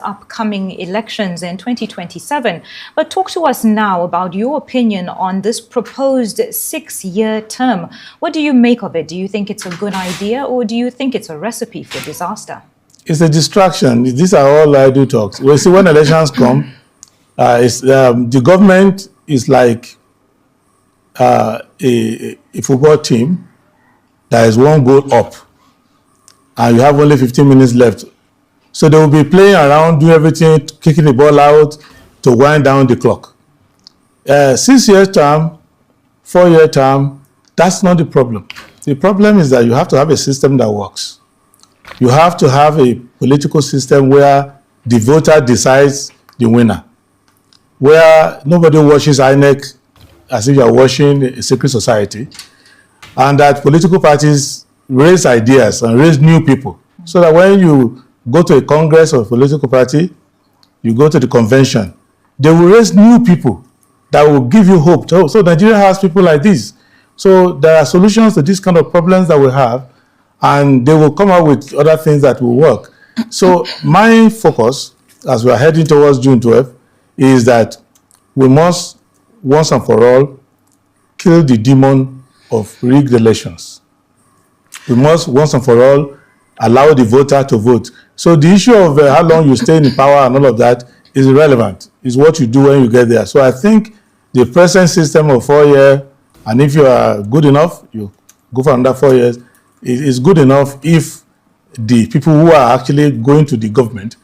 upcoming elections in 2027. But talk to us now about your opinion on this proposed 6-year term. What do you make of it? Do you think it's a good idea, or do you think it's a recipe for disaster? It's a distraction. These are all idle talks. We see when elections come, the government is like a football team that is one goal up, and you have only 15 minutes left. So they will be playing around, doing everything, kicking the ball out to wind down the clock. 6-year term, 4-year term, that's not the problem. The problem is that you have to have a system that works. You have to have a political system where the voter decides the winner, where nobody watches INEC as if you are watching a secret society, and that political parties raise ideas and raise new people, so that when you go to a congress of a political party, you go to the convention, they will raise new people that will give you hope. So Nigeria has people like this. So there are solutions to these kind of problems that we have, and they will come up with other things that will work. So my focus, as we are heading towards June 12th, is that we must, once and for all, kill the demon of rigged elections. We must, once and for all, allow the voter to vote. So the issue of how long you stay in power and all of that is irrelevant. It's what you do when you get there. So I think the present system of 4 years, and if you are good enough, you go for another 4 years, it is good enough if the people who are actually going to the government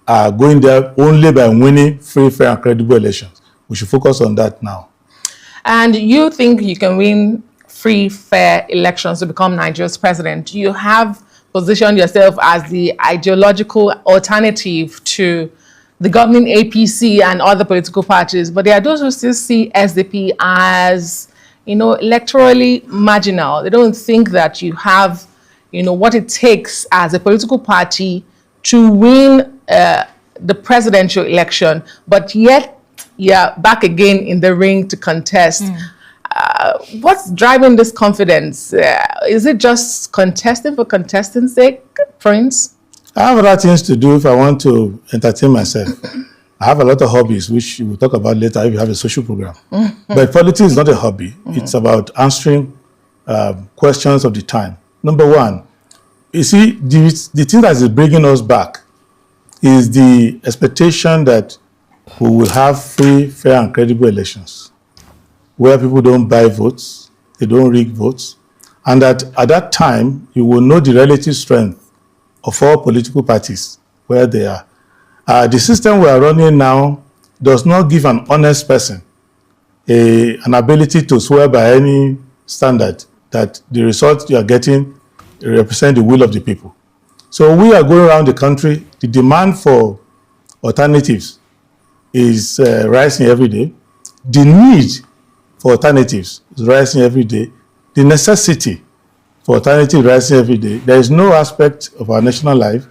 are going there only by winning free, fair, and credible elections. We should focus on that now. And you think you can win free, fair elections to become Nigeria's president? You have positioned yourself as the ideological alternative to the governing APC and other political parties, but there are those who still see SDP as, electorally marginal. They don't think that you have, what it takes as a political party to win the presidential election, but yet you're back again in the ring to contest. What's driving this confidence? Is it just contesting for contesting's sake, Prince? I have other things to do if I want to entertain myself. I have a lot of hobbies, which we'll talk about later if you have a social program. But politics is not a hobby. It's about answering questions of the time. Number one, you see, the thing that is bringing us back is the expectation that we will have free, fair, and credible elections, where people don't buy votes, they don't rig votes, and that at that time, you will know the relative strength of all political parties, where they are. The system we are running now does not give an honest person an ability to swear by any standard that the results you are getting represent the will of the people. So we are going around the country, the demand for alternatives is rising every day. The need for alternatives is rising every day. The necessity for alternatives is rising every day. There is no aspect of our national life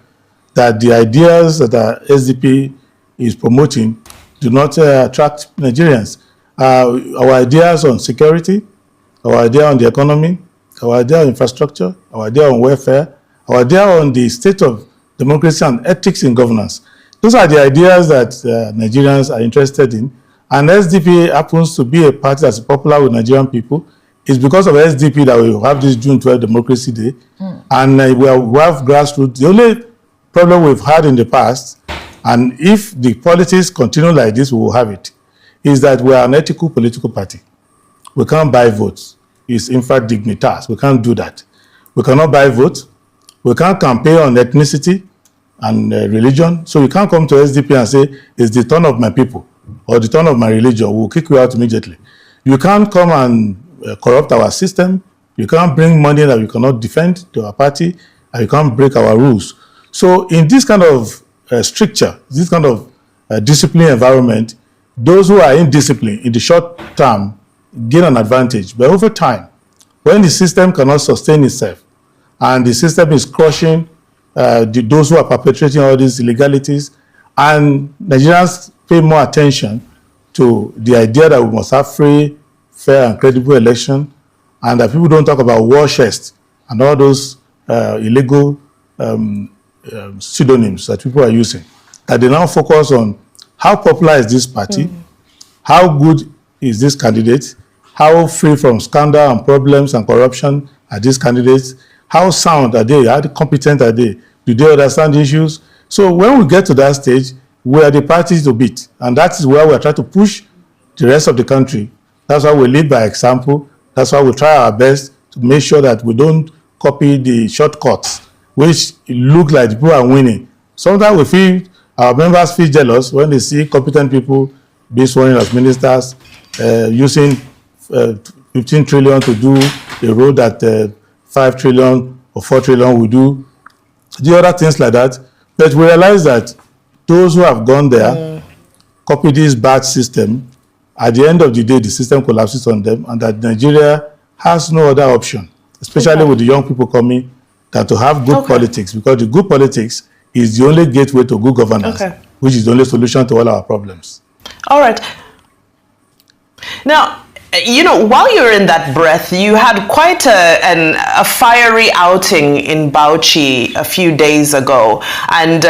that the ideas that our SDP is promoting do not attract Nigerians. Our ideas on security, our idea on the economy, our idea on infrastructure, our idea on welfare, our idea on the state of democracy and ethics in governance. Those are the ideas that Nigerians are interested in. And SDP happens to be a party that's popular with Nigerian people. It's because of SDP that we have this June 12th Democracy Day. And we have grassroots. The only problem we've had in the past, and if the politics continue like this, we will have it, is that we are an ethical political party. We can't buy votes. It's in fact dignitas. We can't do that. We cannot buy votes. We can't campaign on ethnicity and religion. So you can't come to SDP and say, it's the turn of my people or the turn of my religion. We'll kick you out immediately. You can't come and corrupt our system. You can't bring money that we cannot defend to our party, and you can't break our rules. So in this kind of stricture, this kind of disciplined environment, those who are indisciplined in the short term gain an advantage. But over time, when the system cannot sustain itself and the system is crushing those who are perpetrating all these illegalities, and Nigerians pay more attention to the idea that we must have free, fair, and credible election, and that people don't talk about war chest and all those illegal pseudonyms that people are using. that they now focus on how popular is this party, how good is this candidate, how free from scandal and problems and corruption are these candidates, how sound are they, how competent are they, do they understand issues? So when we get to that stage, we are the parties to beat. And that is where we are trying to push the rest of the country. That's why we lead by example. That's why we try our best to make sure that we don't copy the shortcuts, which look like people are winning. Sometimes we feel, our members feel jealous when they see competent people being sworn in as ministers, using 15 trillion to do a road that 5 trillion or 4 trillion will do, the other things like that. But we realize that those who have gone there, copy this bad system, at the end of the day, the system collapses on them, and that Nigeria has no other option, especially with the young people coming, than to have good politics, because the good politics is the only gateway to good governance, which is the only solution to all our problems. All right. Now, you know, while you're in that breath, you had quite a fiery outing in Bauchi a few days ago. And,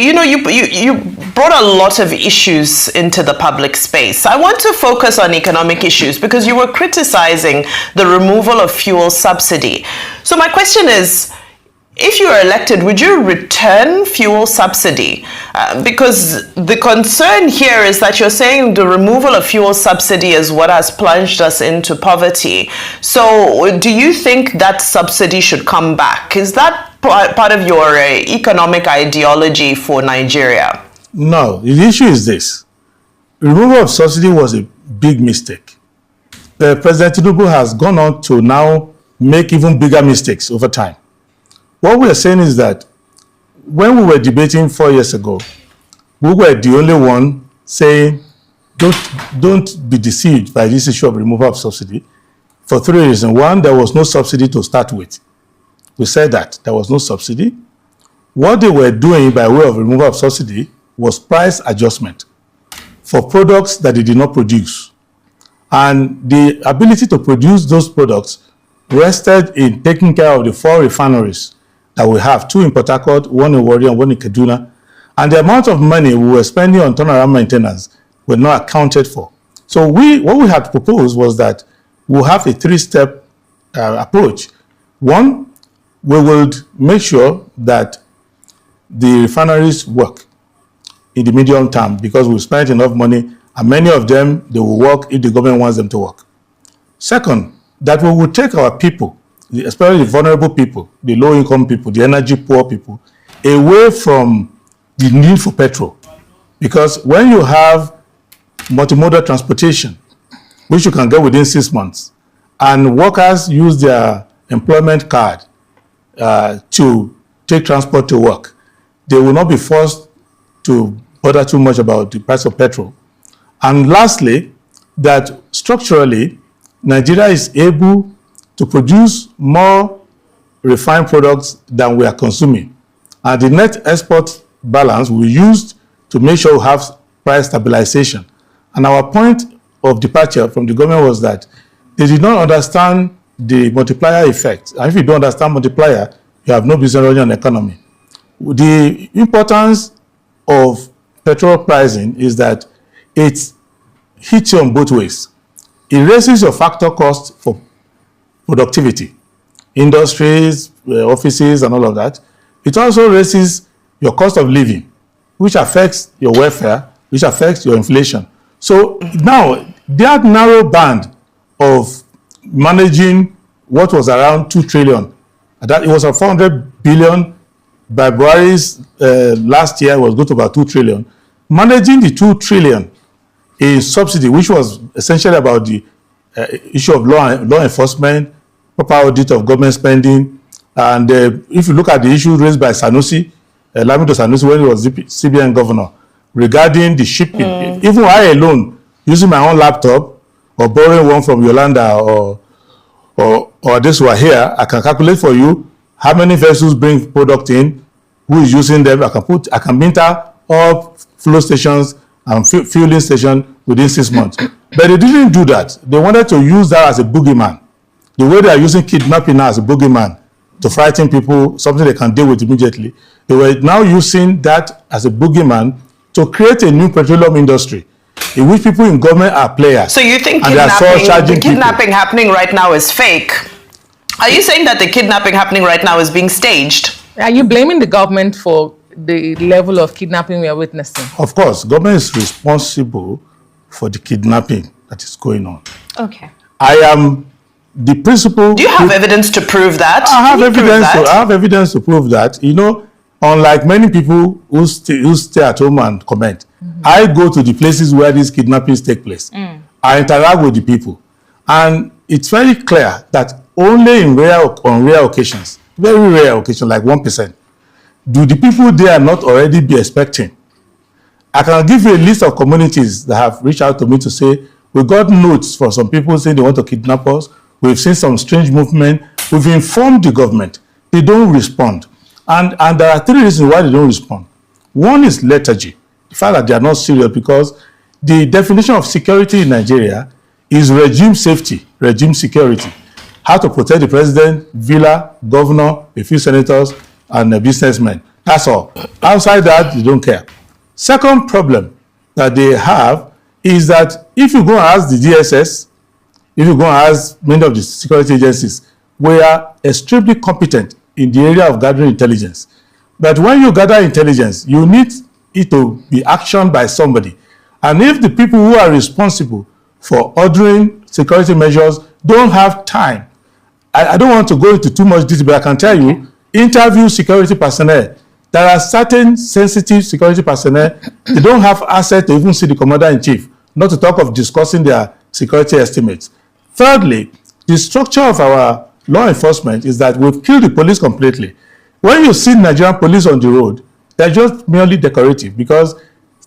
you know, you brought a lot of issues into the public space. I want to focus on economic issues because you were criticizing the removal of fuel subsidy. So my question is, if you are elected, would you return fuel subsidy? Because the concern here is that you're saying the removal of fuel subsidy is what has plunged us into poverty. So do you think that subsidy should come back? Is that part of your economic ideology for Nigeria? No, the issue is this. Removal of subsidy was a big mistake. President Tinubu has gone on to now make even bigger mistakes over time. What we are saying is that when we were debating 4 years ago, we were the only one saying, don't be deceived by this issue of removal of subsidy for 3 reasons. One, there was no subsidy to start with. We said that there was no subsidy. What they were doing by way of removal of subsidy was price adjustment for products that they did not produce. And the ability to produce those products rested in taking care of the 4 refineries that we have, 2 in Port Harcourt, 1 in Warri and 1 in Kaduna. And the amount of money we were spending on turnaround maintenance were not accounted for. So what we had proposed was that we'll have a 3-step approach. One, we would make sure that the refineries work in the medium term because we've spent enough money, and many of them, they will work if the government wants them to work. Second, that we will take our people, especially the vulnerable people, the low-income people, the energy-poor people, away from the need for petrol. Because when you have multimodal transportation, which you can get within 6 months, and workers use their employment card to take transport to work, they will not be forced to bother too much about the price of petrol. And lastly, that structurally, Nigeria is able to produce more refined products than we are consuming. And the net export balance will be used to make sure we have price stabilization. And our point of departure from the government was that they did not understand the multiplier effect. And if you don't understand multiplier, you have no business running an economy. The importance of petrol pricing is that it hits you on both ways. It raises your factor cost for productivity, industries, offices, and all of that. It also raises your cost of living, which affects your welfare, which affects your inflation. So now, that narrow band of managing what was around 2 trillion, that it was a 400 billion by Buhari's last year was good to about 2 trillion. Managing the 2 trillion in subsidy, which was essentially about the issue of law enforcement, proper audit of government spending, and if you look at the issue raised by Sanusi, Lamido Sanusi, when he was CBN governor, regarding the shipping, even I alone, using my own laptop or borrowing one from Yolanda or this one here, I can calculate for you how many vessels bring product in, who is using them. I can meter all flow stations and fueling stations within 6 months. But they didn't do that. They wanted to use that as a boogeyman. The way they are using kidnapping now as a boogeyman to frighten people, something they can deal with immediately. They were now using that as a boogeyman to create a new petroleum industry in which people in government are players. So you think and they are the kidnapping happening right now is fake? Are you saying that the kidnapping happening right now is being staged? Are you blaming the government for the level of kidnapping we are witnessing? Of course, government is responsible for the kidnapping that is going on. Okay. I am the principal. Do you have evidence to prove that? I have evidence to prove that. You know, unlike many people who stay at home and comment, I go to the places where these kidnappings take place. I interact with the people. And it's very clear that only on rare occasions, very rare occasions, like 1%, do the people there not already be expecting. I can give you a list of communities that have reached out to me to say, we got notes from some people saying they want to kidnap us. We've seen some strange movement. We've informed the government. They don't respond. And there are 3 reasons why they don't respond. One is lethargy. The fact that they are not serious, because the definition of security in Nigeria is regime safety, regime security. How to protect the president, villa, governor, a few senators, and businessmen. That's all. Outside that, they don't care. Second problem that they have is that if you go and ask the DSS, if you go and ask many of the security agencies, we are extremely competent in the area of gathering intelligence. But when you gather intelligence, you need it to be actioned by somebody. And if the people who are responsible for ordering security measures don't have time, I don't want to go into too much detail, but I can tell you, interview security personnel. There are certain sensitive security personnel, they don't have access to even see the commander-in-chief, not to talk of discussing their security estimates. Thirdly, the structure of our law enforcement is that we've killed the police completely. When you see Nigerian police on the road, they're just merely decorative, because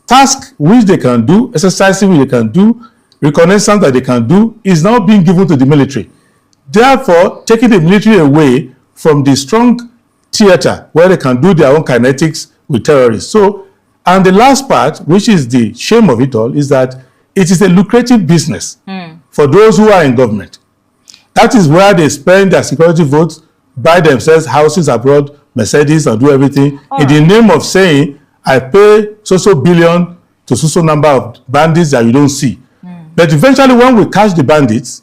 tasks which they can do, exercises which they can do, reconnaissance that they can do, is now being given to the military. Therefore, taking the military away from the strong theater where they can do their own kinetics with terrorists. So, and the last part, which is the shame of it all, is that it is a lucrative business for those who are in government. That is where they spend their security votes, buy themselves houses abroad, Mercedes, and do everything in the name of saying, I pay so billion to so number of bandits that you don't see. But eventually, when we catch the bandits,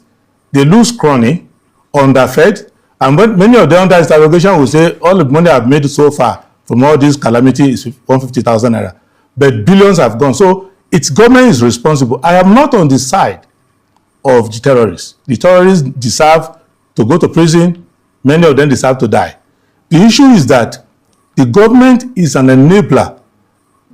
they lose crony, underfed, and when many of them under interrogation will say, all the money I've made so far from all this calamity is 150,000 naira. But billions have gone. So its government is responsible. I am not on the side of the terrorists. The terrorists deserve to go to prison. Many of them deserve to die. The issue is that the government is an enabler,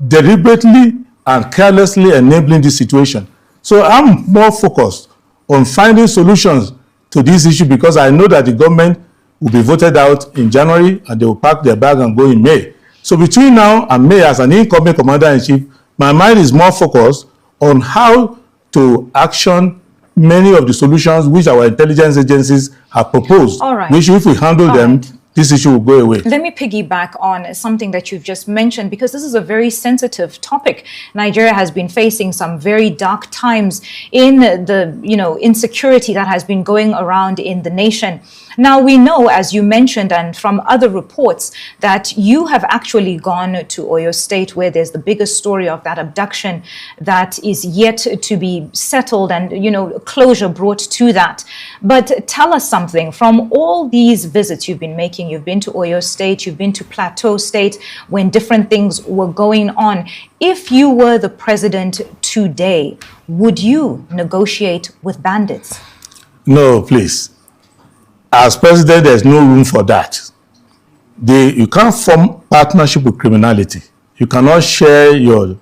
deliberately and carelessly enabling this situation. So I'm more focused on finding solutions to this issue, because I know that the government will be voted out in January and they will pack their bag and go in May. So between now and May, as an incoming commander-in-chief, my mind is more focused on how to action many of the solutions which our intelligence agencies have proposed. All right. Which, if we handle them, this issue will go away. Let me piggyback on something that you've just mentioned, because this is a very sensitive topic. Nigeria has been facing some very dark times in the, insecurity that has been going around in the nation. Now, we know, as you mentioned, and from other reports, that you have actually gone to Oyo State, where there's the biggest story of that abduction that is yet to be settled and, closure brought to that. But tell us something. From all these visits you've been making, you've been to Oyo State, you've been to Plateau State, when different things were going on. If you were the president today, would you negotiate with bandits? No, please. As president, there's no room for that. You can't form partnership with criminality. You cannot share your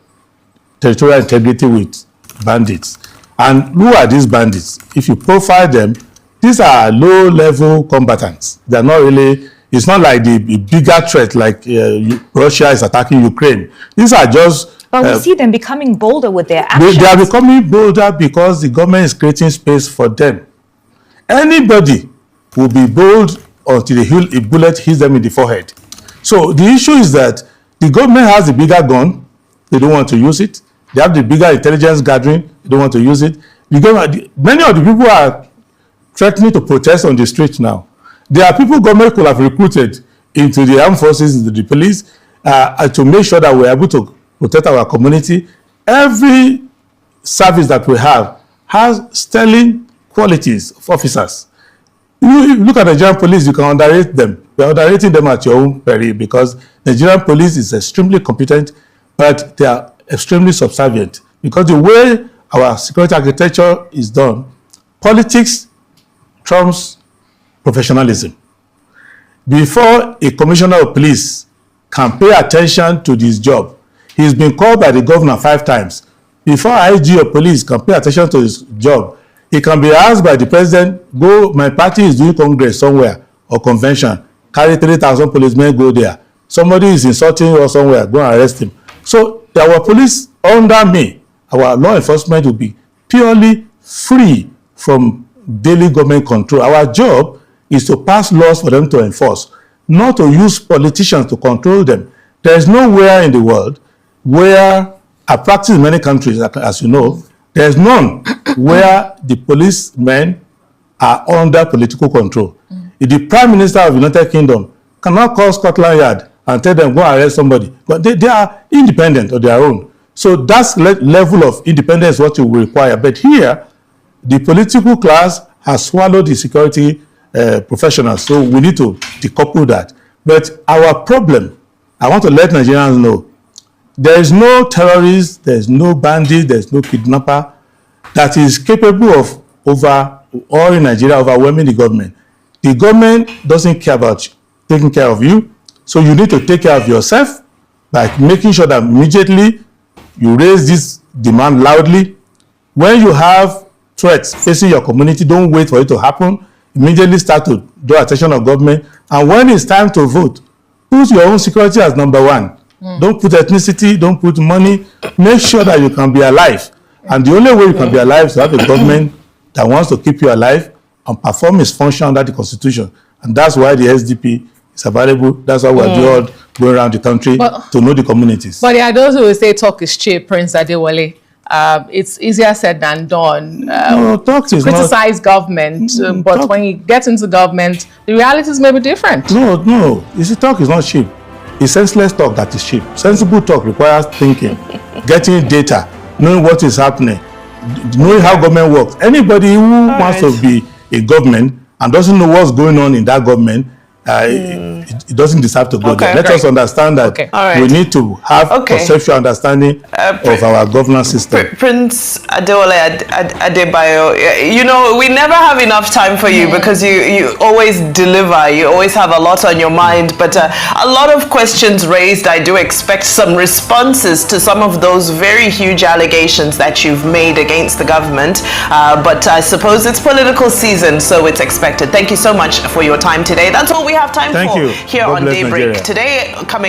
territorial integrity with bandits. And who are these bandits? If you profile them, these are low-level combatants. They're not really, it's not like the bigger threat like Russia is attacking Ukraine. These are just... But we see them becoming bolder with their actions. They are becoming bolder because the government is creating space for them. Anybody will be bold until a bullet hits them in the forehead. So the issue is that the government has the bigger gun, they don't want to use it. They have the bigger intelligence gathering, they don't want to use it. Many of the people are threatening to protest on the street now. There are people government could have recruited into the armed forces, into the police, to make sure that we're able to protect our community. Every service that we have has sterling qualities of officers. You look at the Nigerian police, you can underrate them. You're underrating them at your own peril because Nigerian police is extremely competent, but they are extremely subservient. Because the way our security architecture is done, politics trumps professionalism. Before a commissioner of police can pay attention to this job, he's been called by the governor 5 times. Before IG of police can pay attention to his job, he can be asked by the president, go, my party is doing congress somewhere or convention, carry 3,000 policemen, go there. Somebody is insulting you or somewhere, go and arrest him. So our police under me, our law enforcement will be purely free from daily government control. Our job is to pass laws for them to enforce, not to use politicians to control them. There is nowhere in the world where I practice in many countries, as you know, there's none where the policemen are under political control. The Prime Minister of the United Kingdom cannot call Scotland Yard and tell them, go arrest somebody. But they are independent of their own. So that's level of independence what you will require. But here, the political class has swallowed the security professionals. So we need to decouple that. But our problem, I want to let Nigerians know, there is no terrorist, there is no bandit, there is no kidnapper that is capable of in Nigeria overwhelming the government. The government doesn't care about taking care of you, so you need to take care of yourself by making sure that immediately you raise this demand loudly. When you have threats facing your community, don't wait for it to happen. Immediately start to draw attention of government. And when it's time to vote, put your own security as number one. Don't put ethnicity, don't put money. Make sure that you can be alive. And the only way you can be alive is to have a government that wants to keep you alive and perform its function under the Constitution. And that's why the SDP is available. That's why we're going around the country to know the communities. But there are those who will say talk is cheap, Prince Adewole. It's easier said than done. No, talk is criticize government, but when you get into government, the realities may be different. No. You see, talk is not cheap. It's senseless talk that is cheap. Sensible talk requires thinking, getting data, knowing what is happening, knowing how government works. Anybody who wants to be a government and doesn't know what's going on in that government, it doesn't deserve to go there. Let us understand that we need to have conceptual understanding of our governance system. Prince Adewole Adebayo, you know, we never have enough time for you because you always deliver. You always have a lot on your mind, but a lot of questions raised. I do expect some responses to some of those very huge allegations that you've made against the government, but I suppose it's political season, so it's expected. Thank you so much for your time today. That's all we have time for here on Daybreak. Today, coming